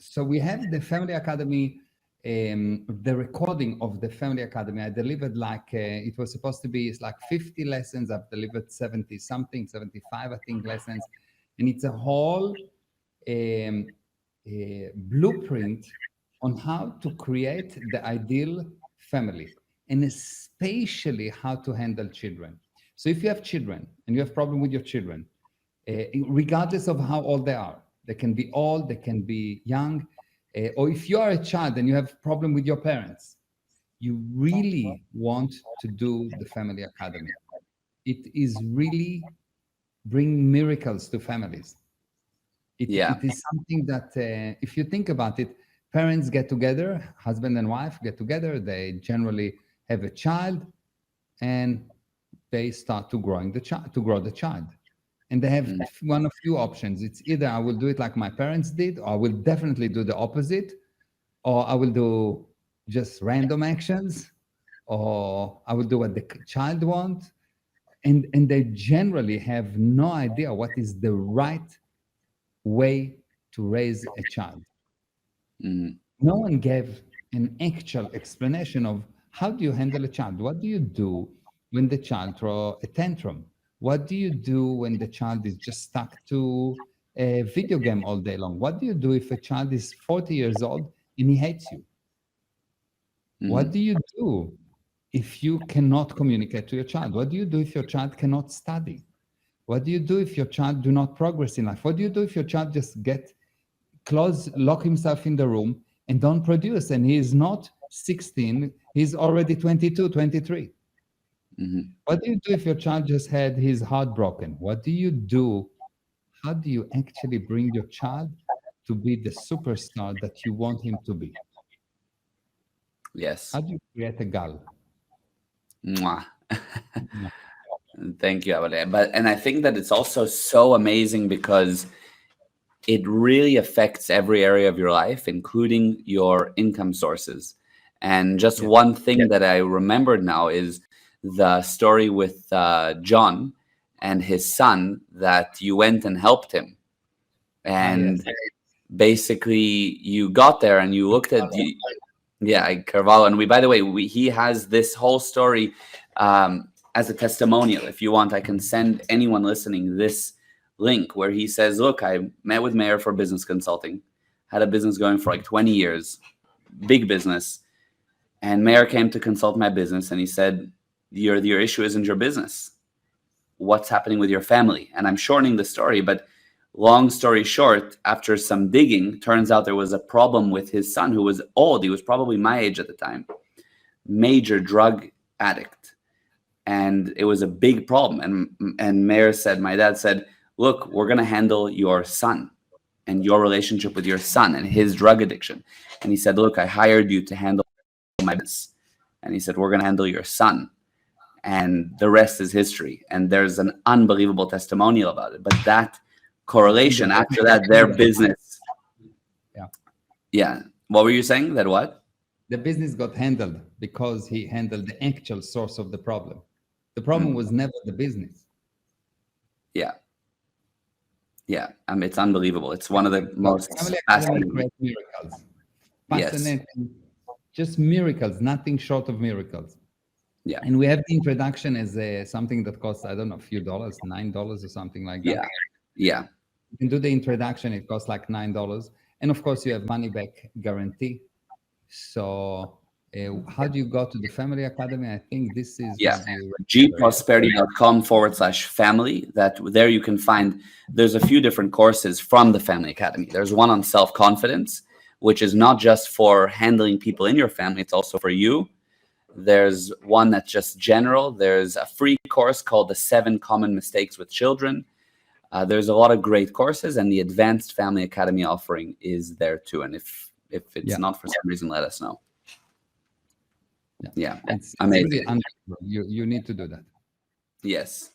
So we have the Family Academy, the recording of the Family Academy. I delivered it was supposed to be, it's like 50 lessons. I've delivered 70 something, 75, I think, lessons. And it's a whole blueprint on how to create the ideal family, and especially how to handle children. So if you have children and you have problem with your children, regardless of how old they are, they can be old, they can be young, or if you are a child and you have problem with your parents, you really want to do the Family Academy. It is really bring miracles to families. It is something that, if you think about it, parents get together, husband and wife get together, they generally have a child, and they start to grow the child. And they have one of few options. It's either I will do it like my parents did, or I will definitely do the opposite, or I will do just random actions, or I will do what the child wants. And they generally have no idea what is the right way to raise a child. No one gave an actual explanation of how do you handle a child? What do you do when the child throws a tantrum? What do you do when the child is just stuck to a video game all day long? What do you do if a child is 40 years old and he hates you? What do you do if you cannot communicate to your child? What do you do if your child cannot study? What do you do if your child do not progress in life? What do you do if your child just lock himself in the room and don't produce, and he is not 16, he's already 22, 23? What do you do if your child just had his heart broken? What do you do? How do you actually bring your child to be the superstar that you want him to be? Yes. How do you create a gal? Thank you, Abale. And I think that it's also so amazing because it really affects every area of your life, including your income sources. And just one thing that I remembered now is the story with John and his son, that you went and helped him. And basically you got there and you looked at Carvalho. And by the way, he has this whole story as a testimonial. If you want, I can send anyone listening this link where he says, look, I met with Meir for business consulting, had a business going for like 20 years, big business. And Meir came to consult my business and he said, your issue isn't your business. What's happening with your family? And I'm shortening the story, but long story short, after some digging, turns out there was a problem with his son, who was old. He was probably my age at the time, major drug addict. And it was a big problem. And Meir said, my dad said, look, we're going to handle your son and your relationship with your son and his drug addiction. And he said, look, I hired you to handle my business. And he said, we're going to handle your son. And the rest is history. And there's an unbelievable testimonial about it. But that correlation, after that, their business. Yeah. What were you saying? That what? The business got handled because he handled the actual source of the problem. The problem was never the business. Yeah. It's unbelievable. It's one of the most fascinating miracles. Fascinating. Just miracles, nothing short of miracles. Yeah. And we have the introduction as something that costs, I don't know, a few dollars, $9 or something like that. Yeah. You can do the introduction, it costs like $9. And of course, you have money back guarantee. So how do you go to the Family Academy? I think this is gprosperity.com/family. That there you can find, there's a few different courses from the Family Academy. There's one on self-confidence, which is not just for handling people in your family, it's also for you. There's one that's just general. There's a free course called the 7 Common Mistakes with Children. There's a lot of great courses, and the Advanced Family Academy offering is there too. And if it's not for some reason, let us know. It's amazing. Really you need to do that. Yes.